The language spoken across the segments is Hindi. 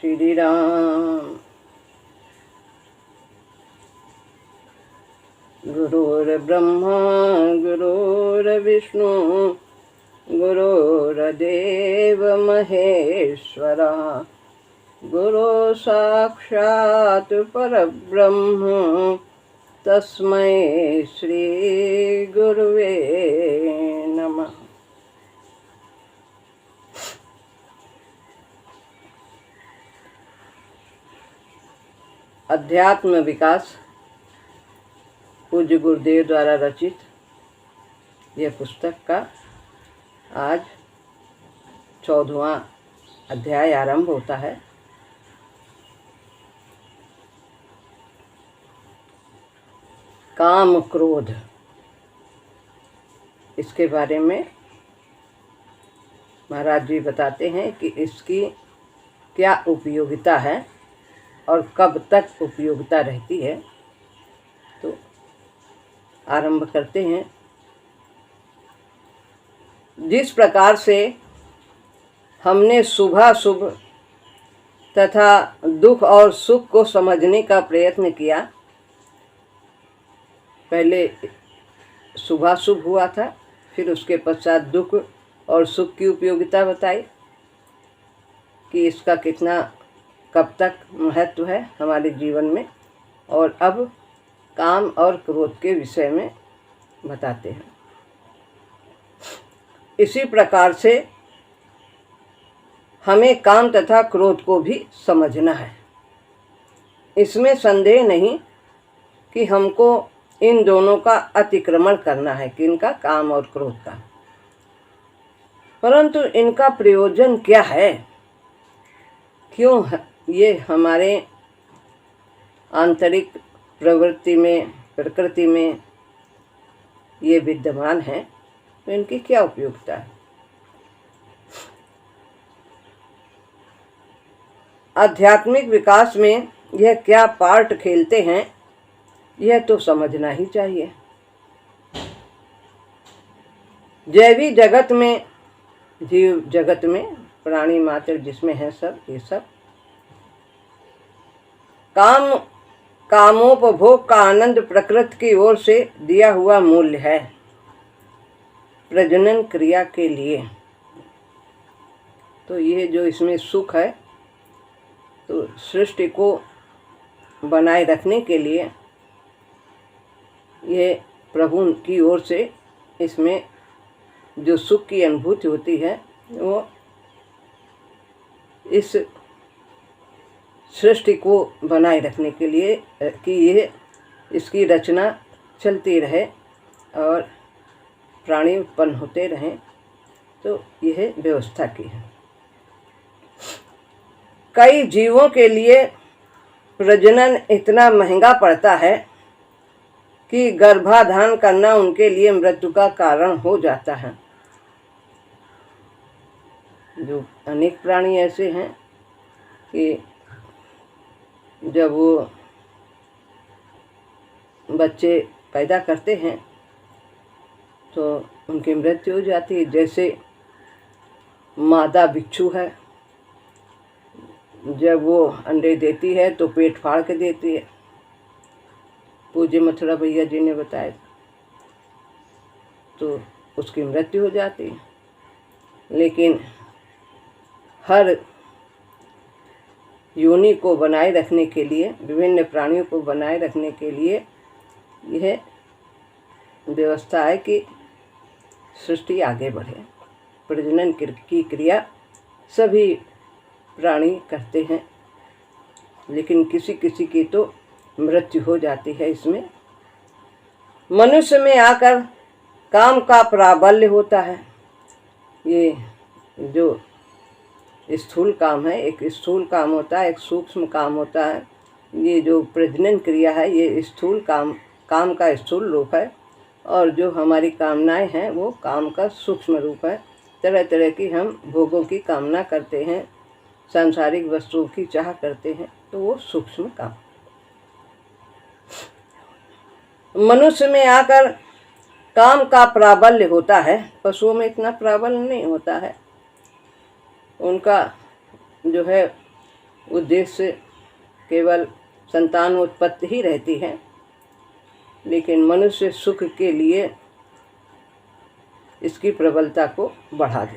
श्री राम। गुरुर्ब्रह्मा गुरुर्विष्णु गुरुर्देव महेश्वरा, गुरु साक्षात् परब्रह्म तस्मै श्री गुरुवे नमः। अध्यात्म विकास पूज्य गुरुदेव द्वारा रचित यह पुस्तक का आज 14वां अध्याय आरंभ होता है। काम क्रोध, इसके बारे में महाराज जी बताते हैं कि इसकी क्या उपयोगिता है और कब तक उपयोगिता रहती है। तो आरंभ करते हैं। जिस प्रकार से हमने शुभाशुभ तथा दुख और सुख को समझने का प्रयत्न किया, पहले शुभाशुभ हुआ था, फिर उसके पश्चात दुख और सुख की उपयोगिता बताई कि इसका कितना कब तक महत्व है हमारे जीवन में, और अब काम और क्रोध के विषय में बताते हैं। इसी प्रकार से हमें काम तथा क्रोध को भी समझना है। इसमें संदेह नहीं कि हमको इन दोनों का अतिक्रमण करना है, कि इनका काम और क्रोध का, परंतु इनका प्रयोजन क्या है, क्यों ये हमारे आंतरिक प्रवृत्ति में, प्रकृति में ये विद्यमान है, तो इनकी क्या उपयोगिता है। आध्यात्मिक विकास में यह क्या पार्ट खेलते हैं, यह तो समझना ही चाहिए। जैविक जगत में, जीव जगत में, प्राणी मात्र जिसमें है सब, ये सब कामोपभोग का आनंद प्रकृति की ओर से दिया हुआ मूल्य है प्रजनन क्रिया के लिए। तो ये जो इसमें सुख है, तो सृष्टि को बनाए रखने के लिए ये प्रभु की ओर से इसमें जो सुख की अनुभूति होती है, वो इस सृष्टि को बनाए रखने के लिए कि ये इसकी रचना चलती रहे और प्राणी उत्पन्न होते रहें, तो यह व्यवस्था की है। कई जीवों के लिए प्रजनन इतना महंगा पड़ता है कि गर्भाधान करना उनके लिए मृत्यु का कारण हो जाता है। जो अनेक प्राणी ऐसे हैं कि जब वो बच्चे पैदा करते हैं तो उनकी मृत्यु हो जाती है। जैसे मादा बिच्छू है, जब वो अंडे देती है तो पेट फाड़ के देती है, पूज्य मथुरा भैया जी ने बताया, तो उसकी मृत्यु हो जाती है। लेकिन हर योनि को बनाए रखने के लिए, विभिन्न प्राणियों को बनाए रखने के लिए यह व्यवस्था है कि सृष्टि आगे बढ़े। प्रजनन की क्रिया सभी प्राणी करते हैं, लेकिन किसी किसी की तो मृत्यु हो जाती है। इसमें मनुष्य में आकर काम का प्राबल्य होता है। ये जो स्थूल काम है, एक स्थूल काम होता है, एक सूक्ष्म काम होता है। ये जो प्रजनन क्रिया है, ये स्थूल काम का स्थूल रूप है, और जो हमारी कामनाएं हैं वो काम का सूक्ष्म रूप है। तरह तरह की हम भोगों की कामना करते हैं, सांसारिक वस्तुओं की चाह करते हैं, तो वो सूक्ष्म काम। मनुष्य में आकर काम का प्राबल्य होता है। पशुओं में इतना प्राबल्य नहीं होता है। उनका जो है उद्देश्य केवल संतान उत्पत्ति ही रहती है, लेकिन मनुष्य सुख के लिए इसकी प्रबलता को बढ़ा देता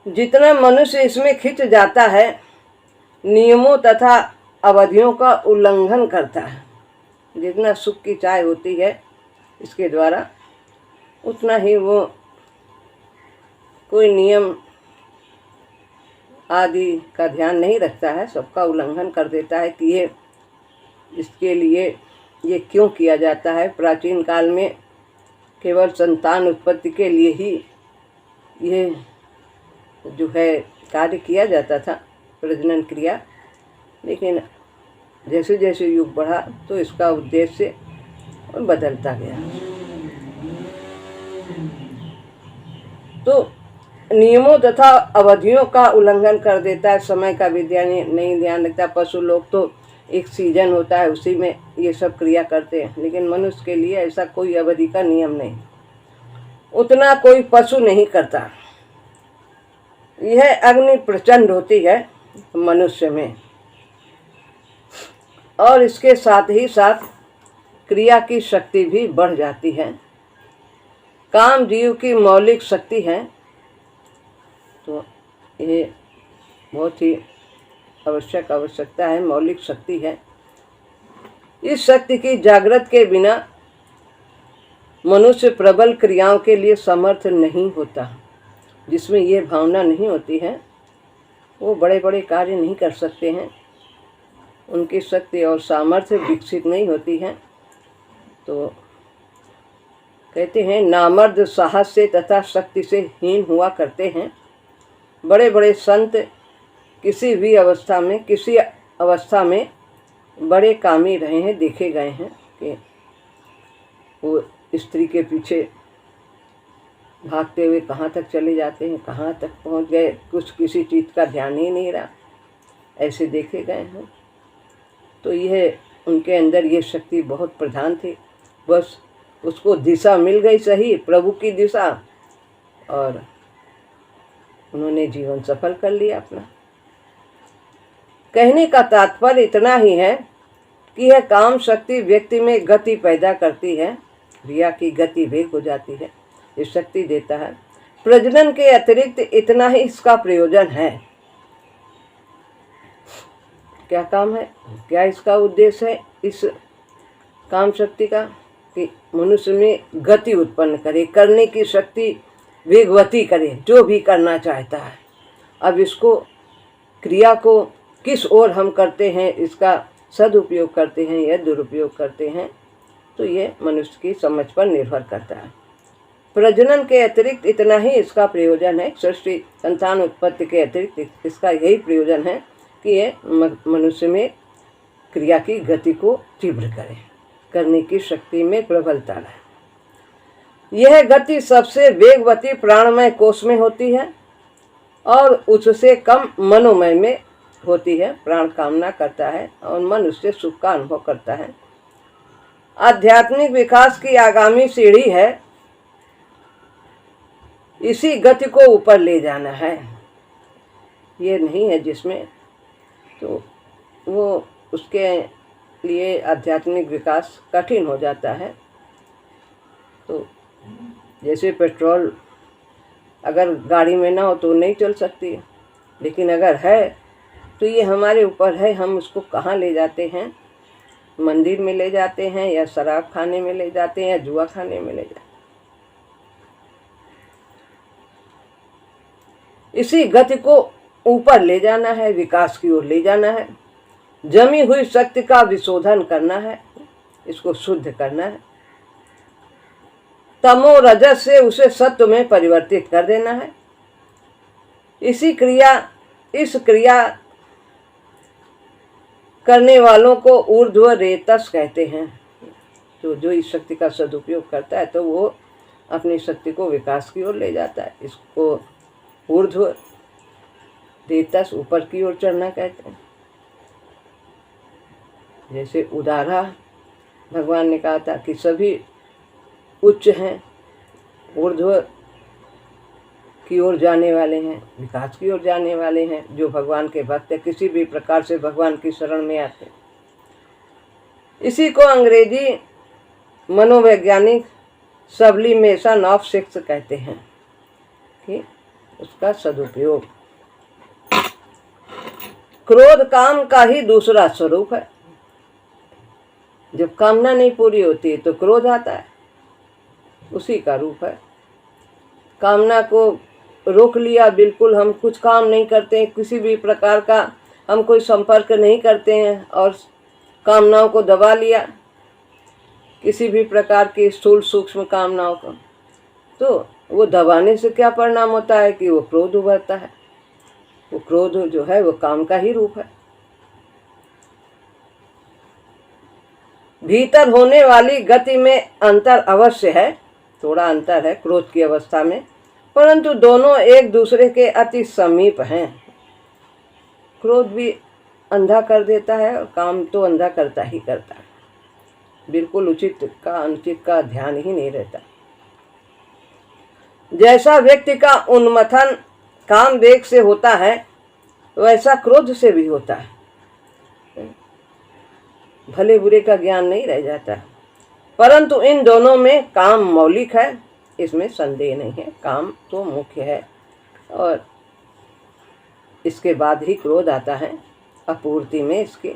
है। जितना मनुष्य इसमें खिंच जाता है, नियमों तथा अवधियों का उल्लंघन करता है, जितना सुख की चाह होती है इसके द्वारा, उतना ही वो कोई नियम आदि का ध्यान नहीं रखता है, सबका उल्लंघन कर देता है कि ये इसके लिए ये क्यों किया जाता है। प्राचीन काल में केवल संतान उत्पत्ति के लिए ही ये जो है कार्य किया जाता था, प्रजनन क्रिया, लेकिन जैसे जैसे युग बढ़ा तो इसका उद्देश्य बदलता गया। तो नियमों तथा अवधियों का उल्लंघन कर देता है, समय का भी नहीं ध्यान रखता। पशु लोग तो एक सीजन होता है उसी में ये सब क्रिया करते हैं, लेकिन मनुष्य के लिए ऐसा कोई अवधि का नियम नहीं, उतना कोई पशु नहीं करता। यह अग्नि प्रचंड होती है मनुष्य में, और इसके साथ ही साथ क्रिया की शक्ति भी बढ़ जाती है। काम जीव की मौलिक शक्ति है, तो ये बहुत ही आवश्यकता है, मौलिक शक्ति है। इस शक्ति की जागृत के बिना मनुष्य प्रबल क्रियाओं के लिए समर्थ नहीं होता। जिसमें ये भावना नहीं होती है वो बड़े बड़े कार्य नहीं कर सकते हैं, उनकी शक्ति और सामर्थ्य विकसित नहीं होती है। तो कहते हैं नामर्द साहस से तथा शक्ति से हीन हुआ करते हैं। बड़े बड़े संत किसी भी अवस्था में, किसी अवस्था में बड़े कामी रहे हैं, देखे गए हैं कि वो स्त्री के पीछे भागते हुए कहाँ तक चले जाते हैं, कहाँ तक पहुँच गए, कुछ किसी चीज़ का ध्यान ही नहीं रहा, ऐसे देखे गए हैं। तो यह उनके अंदर ये शक्ति बहुत प्रधान थी, बस उसको दिशा मिल गई सही, प्रभु की दिशा, और उन्होंने जीवन सफल कर लिया अपना। कहने का तात्पर्य इतना ही है कि यह काम शक्ति व्यक्ति में गति पैदा करती है, क्रिया की गति वेग हो जाती है, ये शक्ति देता है। प्रजनन के अतिरिक्त इतना ही इसका प्रयोजन है। क्या काम है, क्या इसका उद्देश्य है इस काम शक्ति का, कि मनुष्य में गति उत्पन्न करे, करने की शक्ति वेगवती करे, जो भी करना चाहता है। अब इसको क्रिया को किस ओर हम करते हैं, इसका सदुपयोग करते हैं या दुरुपयोग करते हैं, तो ये मनुष्य की समझ पर निर्भर करता है। प्रजनन के अतिरिक्त इतना ही इसका प्रयोजन है, सृष्टि संतान उत्पत्ति के अतिरिक्त इसका यही प्रयोजन है कि ये मनुष्य में क्रिया की गति को तीव्र करे, करने की शक्ति में प्रबलता लाए। यह गति सबसे वेगवती प्राणमय कोश में होती है और उससे कम मनोमय में होती है। प्राण कामना करता है और मन उससे सुख का अनुभव करता है। आध्यात्मिक विकास की आगामी सीढ़ी है इसी गति को ऊपर ले जाना है। ये नहीं है जिसमें, तो वो उसके लिए आध्यात्मिक विकास कठिन हो जाता है। तो जैसे पेट्रोल अगर गाड़ी में ना हो तो नहीं चल सकती, लेकिन अगर है तो ये हमारे ऊपर है, हम उसको कहाँ ले जाते हैं, मंदिर में ले जाते हैं या शराब खाने में ले जाते हैं या जुआ खाने में ले जाते हैं। इसी गति को ऊपर ले जाना है, विकास की ओर ले जाना है। जमी हुई शक्ति का विशोधन करना है, इसको शुद्ध करना है। तमो रजस से उसे सत्व में परिवर्तित कर देना है। इस क्रिया करने वालों को ऊर्ध्व रेतस कहते हैं। तो जो इस शक्ति का सदुपयोग करता है तो वो अपनी शक्ति को विकास की ओर ले जाता है। इसको ऊर्ध्व रेतस, ऊपर की ओर चढ़ना कहते हैं। जैसे उदारा भगवान ने कहा था कि सभी उच्च हैं, ऊर्ध्व की ओर जाने वाले हैं, विकास की ओर जाने वाले हैं, जो भगवान के भक्त हैं, किसी भी प्रकार से भगवान की शरण में आते हैं। इसी को अंग्रेजी मनोवैज्ञानिक सब्लिमेशन ऑफ सेक्स कहते हैं कि उसका सदुपयोग। क्रोध काम का ही दूसरा स्वरूप है। जब कामना नहीं पूरी होती है तो क्रोध आता है, उसी का रूप है। कामना को रोक लिया, बिल्कुल हम कुछ काम नहीं करते हैं, किसी भी प्रकार का हम कोई संपर्क नहीं करते हैं और कामनाओं को दबा लिया, किसी भी प्रकार की स्थूल सूक्ष्म कामनाओं को, तो वो दबाने से क्या परिणाम होता है कि वो क्रोध उभरता है। वो क्रोध जो है वो काम का ही रूप है। भीतर होने वाली गति में अंतर अवश्य है, थोड़ा अंतर है क्रोध की अवस्था में, परंतु दोनों एक दूसरे के अति समीप हैं। क्रोध भी अंधा कर देता है और काम तो अंधा करता ही करता है, बिल्कुल उचित का अनुचित का ध्यान ही नहीं रहता। जैसा व्यक्ति का उन्मथन काम वेग से होता है वैसा क्रोध से भी होता है। भले बुरे का ज्ञान नहीं रह जाता, परंतु इन दोनों में काम मौलिक है, इसमें संदेह नहीं है। काम तो मुख्य है और इसके बाद ही क्रोध आता है अपूर्ति में इसके।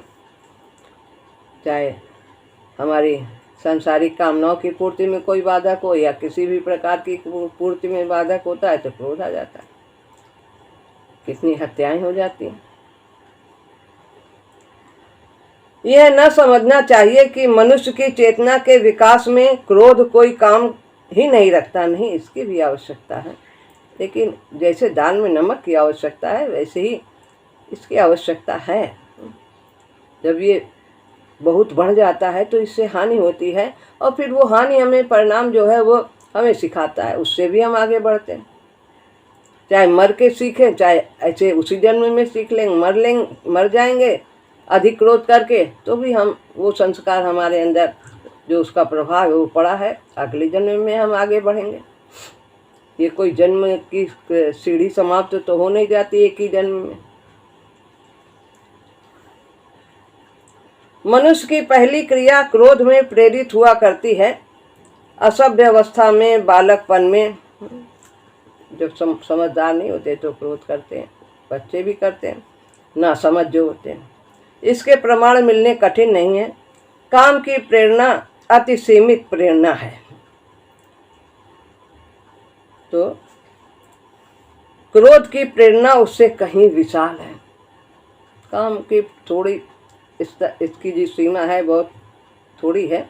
चाहे हमारी सांसारिक कामनाओं की पूर्ति में कोई बाधक हो या किसी भी प्रकार की पूर्ति में बाधक होता है तो क्रोध आ जाता है। कितनी हत्याएं हो जाती हैं। यह न समझना चाहिए कि मनुष्य की चेतना के विकास में क्रोध कोई काम ही नहीं रखता, नहीं, इसकी भी आवश्यकता है। लेकिन जैसे दाल में नमक की आवश्यकता है वैसे ही इसकी आवश्यकता है। जब ये बहुत बढ़ जाता है तो इससे हानि होती है और फिर वो हानि हमें परिणाम जो है वो हमें सिखाता है, उससे भी हम आगे बढ़ते हैं। चाहे मर के सीखें, चाहे ऐसे उसी जन्म में सीख लेंगे, मर जाएंगे अधिक क्रोध करके, तो भी हम वो संस्कार हमारे अंदर जो उसका प्रभाव है वो पड़ा है, अगले जन्म में हम आगे बढ़ेंगे। ये कोई जन्म की सीढ़ी समाप्त तो हो नहीं जाती एक ही जन्म में। मनुष्य की पहली क्रिया क्रोध में प्रेरित हुआ करती है। असभ्य अवस्था में, बालकपन में, जब समझदार नहीं होते तो क्रोध करते हैं, बच्चे भी करते हैं, ना समझ जो होते हैं। इसके प्रमाण मिलने कठिन नहीं है। काम की प्रेरणा अति सीमित प्रेरणा है, तो क्रोध की प्रेरणा उससे कहीं विशाल है। काम की थोड़ी इसकी जो सीमा है बहुत थोड़ी है,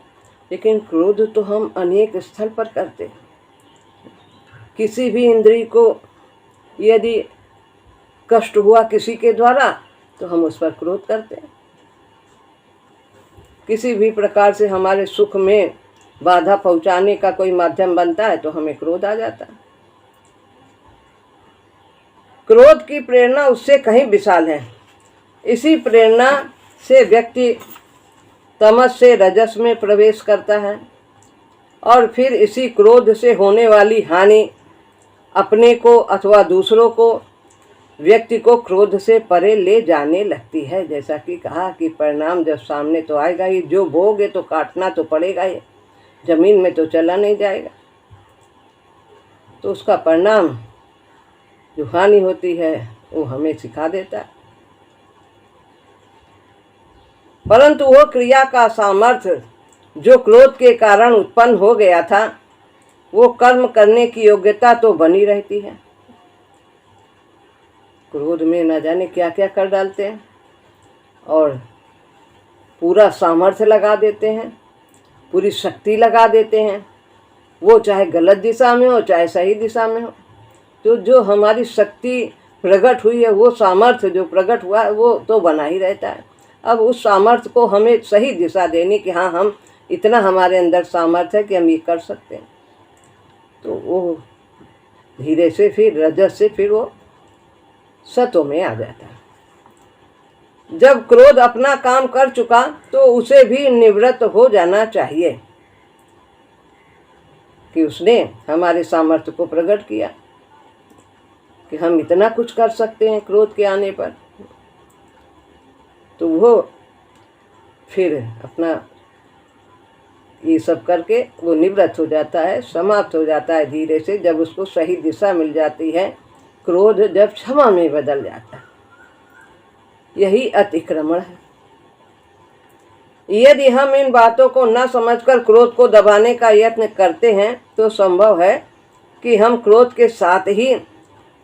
लेकिन क्रोध तो हम अनेक स्थल पर करते हैं। किसी भी इंद्रिय को यदि कष्ट हुआ किसी के द्वारा तो हम उस पर क्रोध करते हैं। किसी भी प्रकार से हमारे सुख में बाधा पहुंचाने का कोई माध्यम बनता है तो हमें क्रोध आ जाता है। क्रोध की प्रेरणा उससे कहीं विशाल है। इसी प्रेरणा से व्यक्ति तमस से रजस में प्रवेश करता है और फिर इसी क्रोध से होने वाली हानि अपने को अथवा दूसरों को, व्यक्ति को क्रोध से परे ले जाने लगती है। जैसा कि कहा कि परिणाम जब सामने तो आएगा ही, जो बोगे तो काटना तो पड़ेगा ही, जमीन में तो चला नहीं जाएगा। तो उसका परिणाम जो हानि होती है वो हमें सिखा देता है। परंतु वो क्रिया का सामर्थ्य जो क्रोध के कारण उत्पन्न हो गया था, वो कर्म करने की योग्यता तो बनी रहती है। क्रोध में न जाने क्या क्या कर डालते हैं और पूरा सामर्थ्य लगा देते हैं, पूरी शक्ति लगा देते हैं, वो चाहे गलत दिशा में हो चाहे सही दिशा में हो। तो जो हमारी शक्ति प्रकट हुई है, वो सामर्थ्य जो प्रकट हुआ है वो तो बना ही रहता है। अब उस सामर्थ्य को हमें सही दिशा देनी कि हाँ, हम इतना हमारे अंदर सामर्थ्य है कि हम ये कर सकते हैं, तो वो धीरे से फिर रजस से फिर वो सतों में आ जाता है। जब क्रोध अपना काम कर चुका तो उसे भी निवृत्त हो जाना चाहिए कि उसने हमारे सामर्थ्य को प्रकट किया। कि हम इतना कुछ कर सकते हैं क्रोध के आने पर, तो वो फिर अपना ये सब करके वो निवृत्त हो जाता है, समाप्त हो जाता है धीरे से, जब उसको सही दिशा मिल जाती है। क्रोध जब क्षमा में बदल जाता है, यही अतिक्रमण है। यदि हम इन बातों को न समझकर क्रोध को दबाने का यत्न करते हैं तो संभव है कि हम क्रोध के साथ ही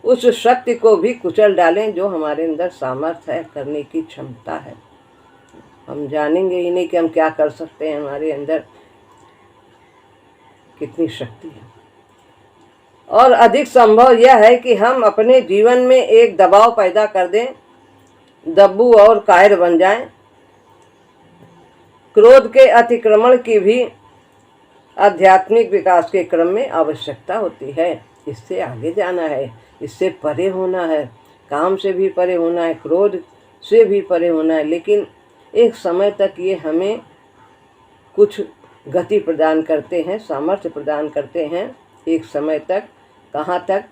उस शक्ति को भी कुचल डालें जो हमारे अंदर सामर्थ्य है, करने की क्षमता है। हम जानेंगे ही नहीं कि हम क्या कर सकते हैं, हमारे अंदर कितनी शक्ति है। और अधिक संभव यह है कि हम अपने जीवन में एक दबाव पैदा कर दें, दब्बू और कायर बन जाएं। क्रोध के अतिक्रमण की भी आध्यात्मिक विकास के क्रम में आवश्यकता होती है। इससे आगे जाना है, इससे परे होना है, काम से भी परे होना है, क्रोध से भी परे होना है। लेकिन एक समय तक ये हमें कुछ गति प्रदान करते हैं, सामर्थ्य प्रदान करते हैं। एक समय तक, कहाँ तक?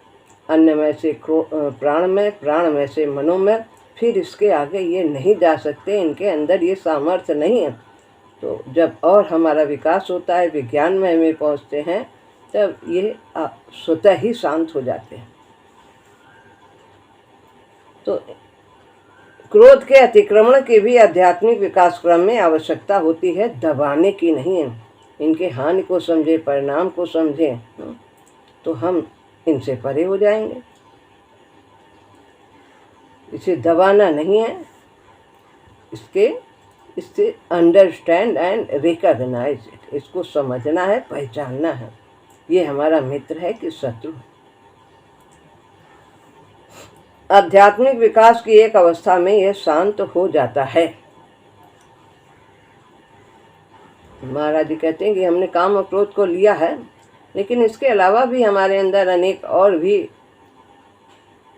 अन्नमय से प्राणमय, प्राणमय से मनोमय, फिर इसके आगे ये नहीं जा सकते, इनके अंदर ये सामर्थ्य नहीं है। तो जब और हमारा विकास होता है, विज्ञानमय में पहुँचते हैं, तब ये स्वतः ही शांत हो जाते हैं। तो क्रोध के अतिक्रमण की भी आध्यात्मिक विकास क्रम में आवश्यकता होती है, दबाने की नहीं है। इनके हानि को समझे, परिणाम को समझे, तो हम इनसे परे हो जाएंगे। इसे दबाना नहीं है, इससे अंडरस्टैंड एंड रिकॉग्नाइज इट, इसको समझना है, पहचानना है, ये हमारा मित्र है कि शत्रु है। आध्यात्मिक विकास की एक अवस्था में यह शांत हो जाता है। महाराज जी कहते हैं कि हमने काम और क्रोध को लिया है, लेकिन इसके अलावा भी हमारे अंदर अनेक और भी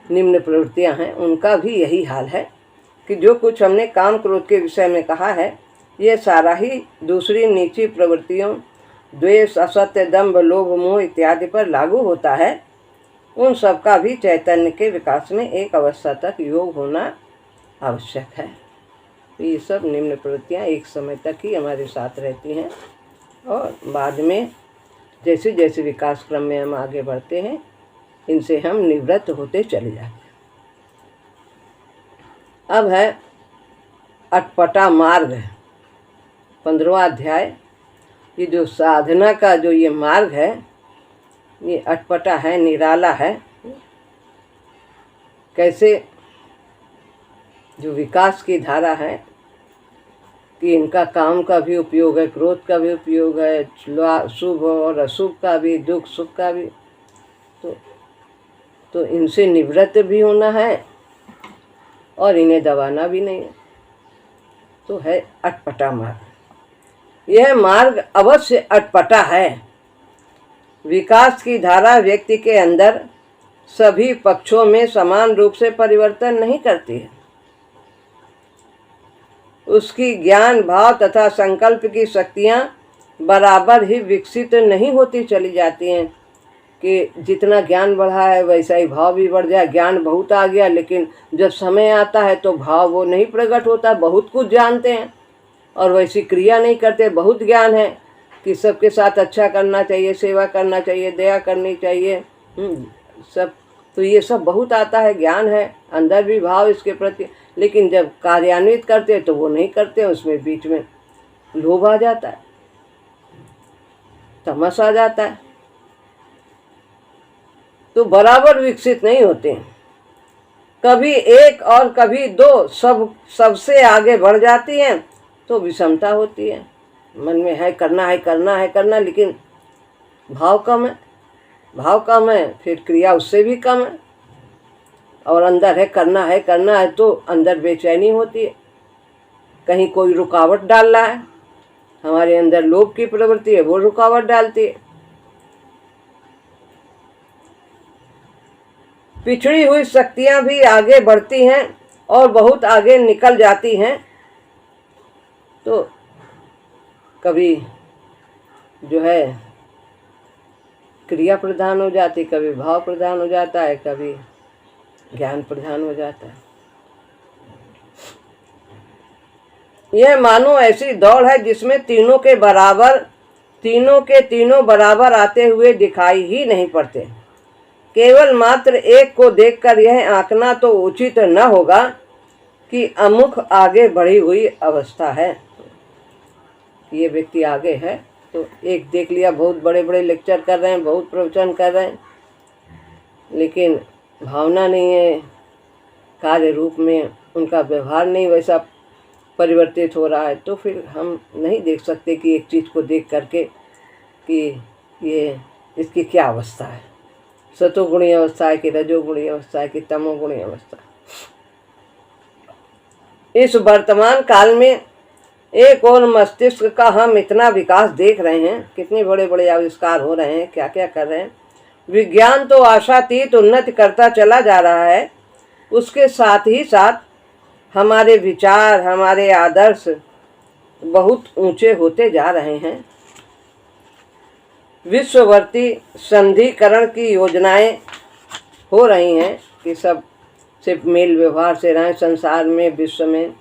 निम्न प्रवृत्तियां हैं, उनका भी यही हाल है कि जो कुछ हमने काम क्रोध के विषय में कहा है, ये सारा ही दूसरी नीची प्रवृत्तियों, द्वेष, असत्य, दंभ, लोभ, मोह इत्यादि पर लागू होता है। उन सब का भी चैतन्य के विकास में एक अवस्था तक योग होना आवश्यक है। तो ये सब निम्न प्रवृत्तियाँ एक समय तक ही हमारे साथ रहती हैं, और बाद में जैसे जैसे विकास क्रम में हम आगे बढ़ते हैं, इनसे हम निवृत्त होते चले जाते हैं। अब है अटपटा मार्ग, 15वां अध्याय। ये जो साधना का जो ये मार्ग है, ये अटपटा है, निराला है। कैसे? जो विकास की धारा है कि इनका काम का भी उपयोग है, क्रोध का भी उपयोग है, शुभ और अशुभ का भी, दुख सुख का भी, तो इनसे निवृत्त भी होना है और इन्हें दबाना भी नहीं है। तो है अटपटा मार्ग। यह मार्ग अवश्य अटपटा है। विकास की धारा व्यक्ति के अंदर सभी पक्षों में समान रूप से परिवर्तन नहीं करती है। उसकी ज्ञान, भाव तथा संकल्प की शक्तियाँ बराबर ही विकसित नहीं होती चली जाती हैं कि जितना ज्ञान बढ़ा है वैसा ही भाव भी बढ़ जाए। ज्ञान बहुत आ गया, लेकिन जब समय आता है तो भाव वो नहीं प्रकट होता। बहुत कुछ जानते हैं और वैसी क्रिया नहीं करते। बहुत ज्ञान है कि सबके साथ अच्छा करना चाहिए, सेवा करना चाहिए, दया करनी चाहिए, सब, तो ये सब बहुत आता है, ज्ञान है, अंदर भी भाव इसके प्रति, लेकिन जब कार्यान्वित करते तो वो नहीं करते। उसमें बीच में लोभ आ जाता है, तमस आ जाता है, तो बराबर विकसित नहीं होते। कभी एक और कभी दो, सबसे आगे बढ़ जाती हैं तो विषमता होती है। मन में है करना है करना है करना, लेकिन भाव कम है, भाव कम है, फिर क्रिया उससे भी कम है। और अंदर है करना है तो अंदर बेचैनी होती है, कहीं कोई रुकावट डाल रहा है। हमारे अंदर लोभ की प्रवृत्ति है, वो रुकावट डालती है। पिछड़ी हुई शक्तियां भी आगे बढ़ती हैं और बहुत आगे निकल जाती हैं। तो कभी जो है क्रिया प्रधान हो जाती, कभी भाव प्रधान हो जाता है, कभी ज्ञान प्रधान हो जाता है। यह मानो ऐसी दौड़ है जिसमें तीनों के तीनों बराबर आते हुए दिखाई ही नहीं पड़ते। केवल मात्र एक को देखकर यह आंकना तो उचित न होगा कि अमुख आगे बढ़ी हुई अवस्था है। ये व्यक्ति आगे है तो एक देख लिया, बहुत बड़े बड़े लेक्चर कर रहे हैं, बहुत प्रवचन कर रहे हैं, लेकिन भावना नहीं है, कार्य रूप में उनका व्यवहार नहीं वैसा परिवर्तित हो रहा है, तो फिर हम नहीं देख सकते कि एक चीज़ को देख करके कि ये इसकी क्या अवस्था है, सतोगुणी अवस्था है कि रजोगुणी अवस्था है कि तमोगुणी अवस्था है। इस वर्तमान काल में एक और मस्तिष्क का हम इतना विकास देख रहे हैं, कितने बड़े बड़े आविष्कार हो रहे हैं, क्या क्या कर रहे हैं। विज्ञान तो आशातीत उन्नति करता चला जा रहा है, उसके साथ ही साथ हमारे विचार, हमारे आदर्श बहुत ऊंचे होते जा रहे हैं। विश्ववर्ती संधिकरण की योजनाएं हो रही हैं कि सब सिर्फ मेल व्यवहार से रहें संसार में, विश्व में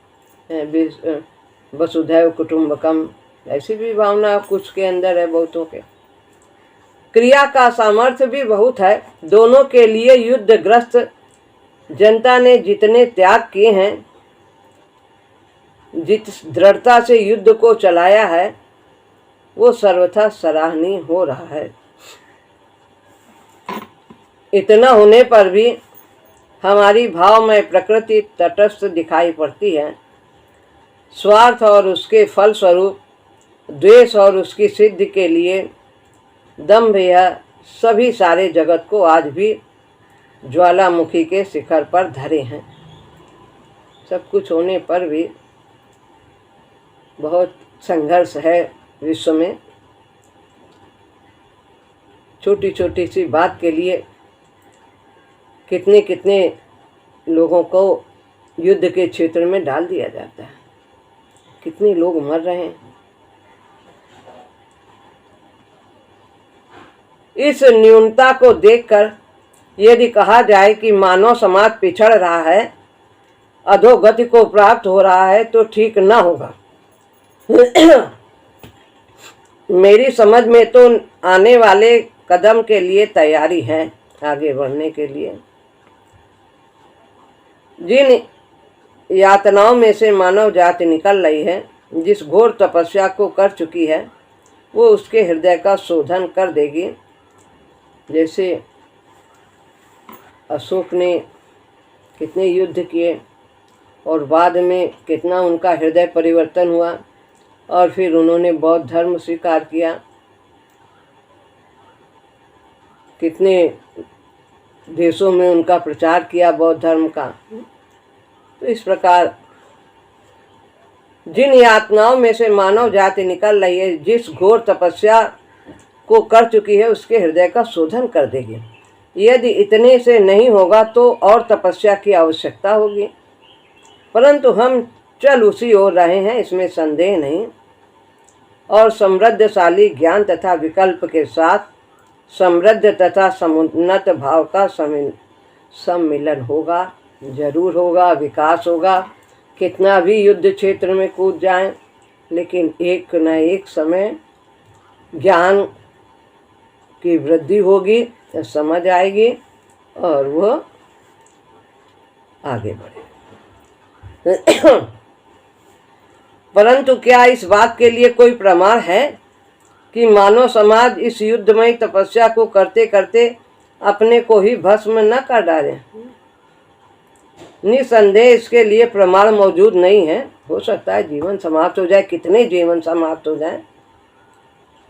वसुधैव कुटुंबकम, ऐसी भी भावना कुछ के अंदर है, बहुतों के। क्रिया का सामर्थ्य भी बहुत है। दोनों के लिए युद्धग्रस्त जनता ने जितने त्याग किए हैं, जित दृढ़ता से युद्ध को चलाया है, वो सर्वथा सराहनीय हो रहा है। इतना होने पर भी हमारी भावमय प्रकृति तटस्थ दिखाई पड़ती है। स्वार्थ और उसके फल स्वरूप द्वेष और उसकी सिद्धि के लिए दंभ यह सभी सारे जगत को आज भी ज्वालामुखी के शिखर पर धरे हैं। सब कुछ होने पर भी बहुत संघर्ष है विश्व में। छोटी छोटी सी बात के लिए कितने कितने लोगों को युद्ध के क्षेत्र में डाल दिया जाता है, कितने लोग मर रहे हैं। इस न्यूनता को देखकर यदि कहा जाए कि मानव समाज पिछड़ रहा है, अधोगति को प्राप्त हो रहा है, तो ठीक न होगा। मेरी समझ में तो आने वाले कदम के लिए तैयारी है, आगे बढ़ने के लिए। जिन यातनाओं में से मानव जाति निकल रही है, जिस घोर तपस्या को कर चुकी है, वो उसके हृदय का शोधन कर देगी। जैसे अशोक ने कितने युद्ध किए और बाद में कितना उनका हृदय परिवर्तन हुआ, और फिर उन्होंने बौद्ध धर्म स्वीकार किया। कितने देशों में उनका प्रचार किया बौद्ध धर्म का। तो इस प्रकार जिन यातनाओं में से मानव जाति निकल रही है, जिस घोर तपस्या को कर चुकी है, उसके हृदय का शोधन कर देगी। यदि इतने से नहीं होगा तो और तपस्या की आवश्यकता होगी, परंतु हम चल उसी ओर रहे हैं, इसमें संदेह नहीं। और समृद्धशाली ज्ञान तथा विकल्प के साथ समृद्ध तथा समुन्नत भाव का सम्मिलन होगा, जरूर होगा, विकास होगा। कितना भी युद्ध क्षेत्र में कूद जाएं, लेकिन एक न एक समय ज्ञान की वृद्धि होगी, तो समझ आएगी और वह आगे बढ़े। परंतु क्या इस बात के लिए कोई प्रमाण है कि मानव समाज इस युद्धमयी तपस्या को करते करते अपने को ही भस्म न कर डाले? निसंदेह इसके लिए प्रमाण मौजूद नहीं है। हो सकता है जीवन समाप्त हो जाए, कितने जीवन समाप्त हो जाए।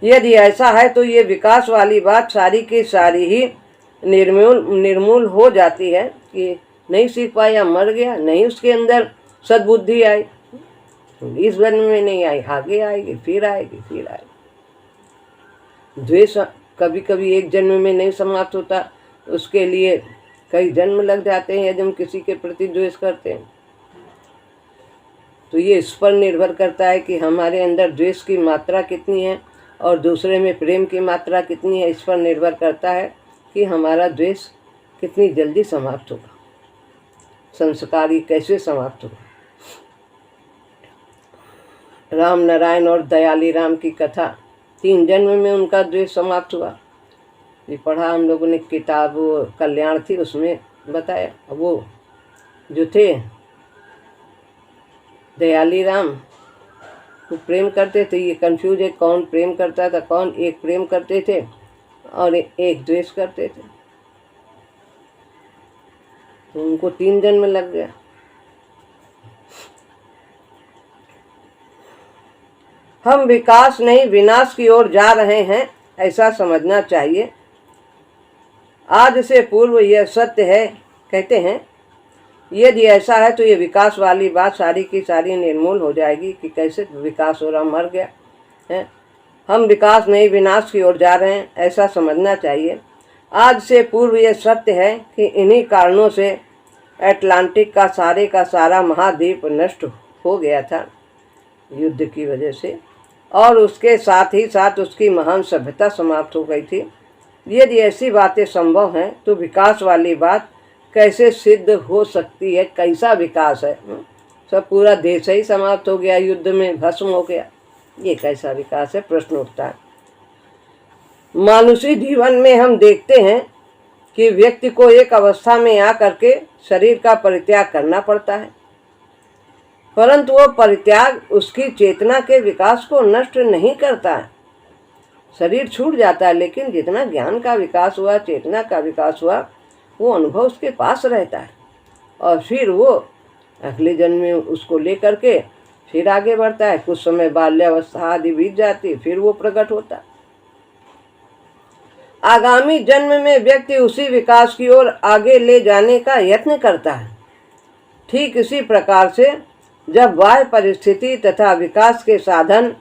यदि ऐसा है तो ये विकास वाली बात सारी की सारी ही निर्मूल हो जाती है कि नहीं सीख पाया, मर गया, नहीं उसके अंदर सद्बुद्धि आई, इस जन्म में नहीं आई, आगे आएगी, फिर आएगी, फिर आएगी। द्वेष कभी कभी एक जन्म में नहीं समाप्त होता, उसके लिए कई जन्म लग जाते हैं यदि हम किसी के प्रति द्वेष करते हैं। तो ये इस पर निर्भर करता है कि हमारे अंदर द्वेष की मात्रा कितनी है और दूसरे में प्रेम की मात्रा कितनी है। इस पर निर्भर करता है कि हमारा द्वेष कितनी जल्दी समाप्त होगा। संस्कारी कैसे समाप्त हुआ। राम नारायण और दयाली राम की कथा, 3 जन्म में उनका द्वेष समाप्त हुआ। ये पढ़ा हम लोगों ने किताब, कल्याण थी, उसमें बताया। वो जो थे दयाली राम वो प्रेम करते थे, ये कंफ्यूज है कौन प्रेम करता था कौन। एक प्रेम करते थे और एक द्वेष करते थे, तो उनको 3 जन्म लग गया। हम विकास नहीं विनाश की ओर जा रहे हैं, ऐसा समझना चाहिए। आज से पूर्व यह सत्य है, कहते हैं। यदि ऐसा है तो ये विकास वाली बात सारी की सारी निर्मूल हो जाएगी कि कैसे विकास हो रहा, मर गया है। हम विकास नहीं विनाश की ओर जा रहे हैं, ऐसा समझना चाहिए। आज से पूर्व यह सत्य है कि इन्हीं कारणों से अटलांटिक का सारा महाद्वीप नष्ट हो गया था, युद्ध की वजह से, और उसके साथ ही साथ उसकी महान सभ्यता समाप्त हो गई थी। यदि ऐसी बातें संभव हैं तो विकास वाली बात कैसे सिद्ध हो सकती है। कैसा विकास है, सब पूरा देश ही समाप्त हो गया, युद्ध में भस्म हो गया, ये कैसा विकास है, प्रश्न उठता है। मानुषी जीवन में हम देखते हैं कि व्यक्ति को एक अवस्था में आकर के शरीर का परित्याग करना पड़ता है, परंतु वो परित्याग उसकी चेतना के विकास को नष्ट नहीं करता है। शरीर छूट जाता है, लेकिन जितना ज्ञान का विकास हुआ, चेतना का विकास हुआ, वो अनुभव उसके पास रहता है, और फिर वो अगले जन्म में उसको लेकर के फिर आगे बढ़ता है। कुछ समय बाल्यावस्था आदि बीत जाती, फिर वो प्रकट होता है। आगामी जन्म में व्यक्ति उसी विकास की ओर आगे ले जाने का यत्न करता है। ठीक इसी प्रकार से जब बाह्य परिस्थिति तथा विकास के साधन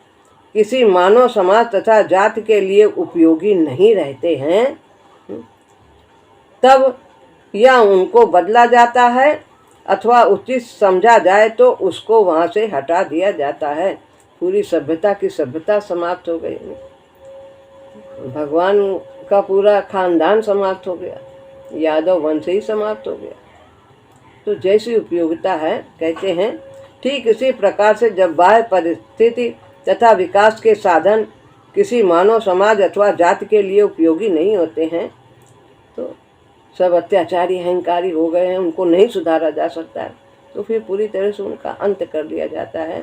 किसी मानव समाज तथा जाति के लिए उपयोगी नहीं रहते हैं, तब या उनको बदला जाता है अथवा उचित समझा जाए तो उसको वहाँ से हटा दिया जाता है। पूरी सभ्यता की सभ्यता समाप्त हो गई, भगवान का पूरा खानदान समाप्त हो गया, यादव वंश ही समाप्त हो गया। तो जैसी उपयोगिता है, कहते हैं ठीक इसी प्रकार से जब बाह्य परिस्थिति तथा विकास के साधन किसी मानव समाज अथवा जाति के लिए उपयोगी नहीं होते हैं, तो सब अत्याचारी अहंकारी हो गए हैं, उनको नहीं सुधारा जा सकता है, तो फिर पूरी तरह से उनका अंत कर दिया जाता है।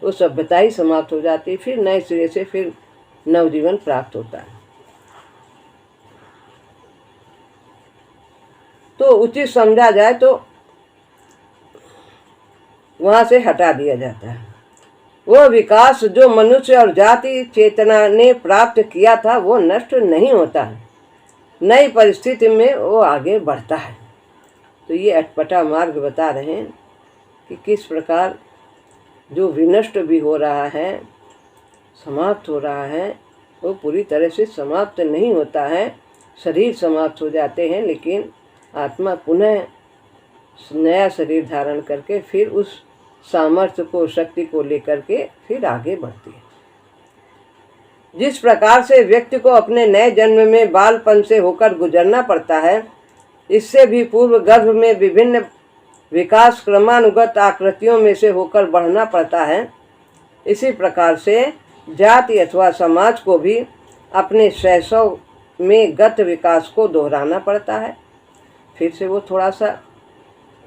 वो सभ्यता ही समाप्त हो जाती है, फिर नए सिरे से फिर नवजीवन प्राप्त होता है। तो उचित समझा जाए तो वहाँ से हटा दिया जाता है। वह विकास जो मनुष्य और जाति चेतना ने प्राप्त किया था वो नष्ट नहीं होता है, नई परिस्थिति में वो आगे बढ़ता है। तो ये अटपटा मार्ग बता रहे हैं कि किस प्रकार जो विनष्ट भी हो रहा है, समाप्त हो रहा है, वो पूरी तरह से समाप्त नहीं होता है। शरीर समाप्त हो जाते हैं, लेकिन आत्मा पुनः नया शरीर धारण करके फिर उस सामर्थ्य को, शक्ति को लेकर के फिर आगे बढ़ती है। जिस प्रकार से व्यक्ति को अपने नए जन्म में बालपन से होकर गुजरना पड़ता है, इससे भी पूर्व गर्भ में विभिन्न विकास क्रमानुगत आकृतियों में से होकर बढ़ना पड़ता है, इसी प्रकार से जाति अथवा समाज को भी अपने शैशव में गत विकास को दोहराना पड़ता है। फिर से वो थोड़ा सा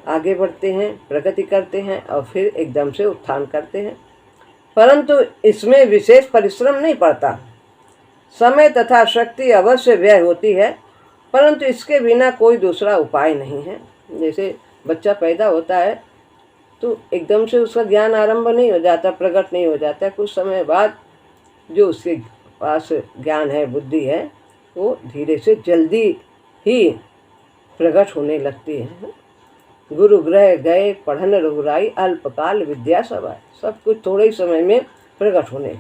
आगे बढ़ते हैं, प्रगति करते हैं और फिर एकदम से उत्थान करते हैं, परंतु इसमें विशेष परिश्रम नहीं पड़ता। समय तथा शक्ति अवश्य व्यय होती है, परंतु इसके बिना कोई दूसरा उपाय नहीं है। जैसे बच्चा पैदा होता है तो एकदम से उसका ज्ञान आरंभ नहीं हो जाता, प्रकट नहीं हो जाता। कुछ समय बाद जो उसके पास ज्ञान है, बुद्धि है, वो धीरे से जल्दी ही प्रकट होने लगती है। गुरु ग्रह गए पढ़न रघुराई, अल्पकाल विद्या सवाय। सब कुछ थोड़े ही समय में प्रकट होने।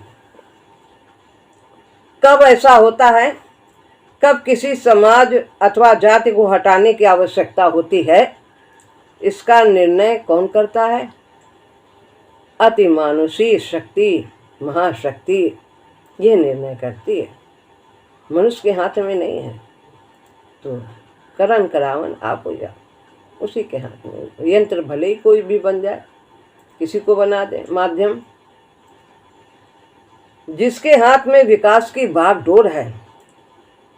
कब ऐसा होता है, कब किसी समाज अथवा जाति को हटाने की आवश्यकता होती है, इसका निर्णय कौन करता है? अति मानुषी शक्ति, महाशक्ति ये निर्णय करती है, मनुष्य के हाथ में नहीं है। तो करन करावन आप हो जा। उसी के हाथ में। यंत्र भले ही कोई भी बन जाए, किसी को बना दे माध्यम, जिसके हाथ में विकास की बागडोर है,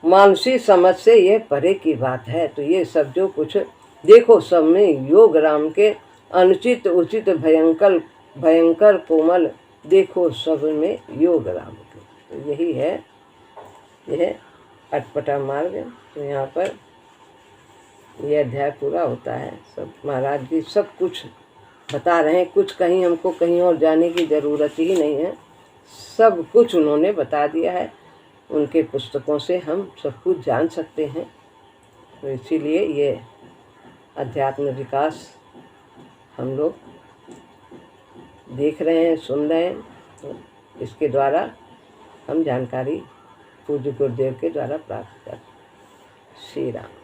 मानसी समझ से ये परे की बात है। तो ये सब जो कुछ देखो, सब में योग राम के अनुचित उचित भयंकर भयंकर कोमल, देखो सब में योग राम के। तो यही है यह अटपटा मार्ग। तो यहाँ पर यह अध्याय पूरा होता है। सब महाराज जी सब कुछ बता रहे हैं, कुछ कहीं हमको कहीं और जाने की ज़रूरत ही नहीं है, सब कुछ उन्होंने बता दिया है। उनके पुस्तकों से हम सब कुछ जान सकते हैं। तो इसीलिए ये अध्यात्म विकास हम लोग देख रहे हैं, सुन रहे हैं। तो इसके द्वारा हम जानकारी पूज्य गुरुदेव के द्वारा प्राप्त कर। श्री राम।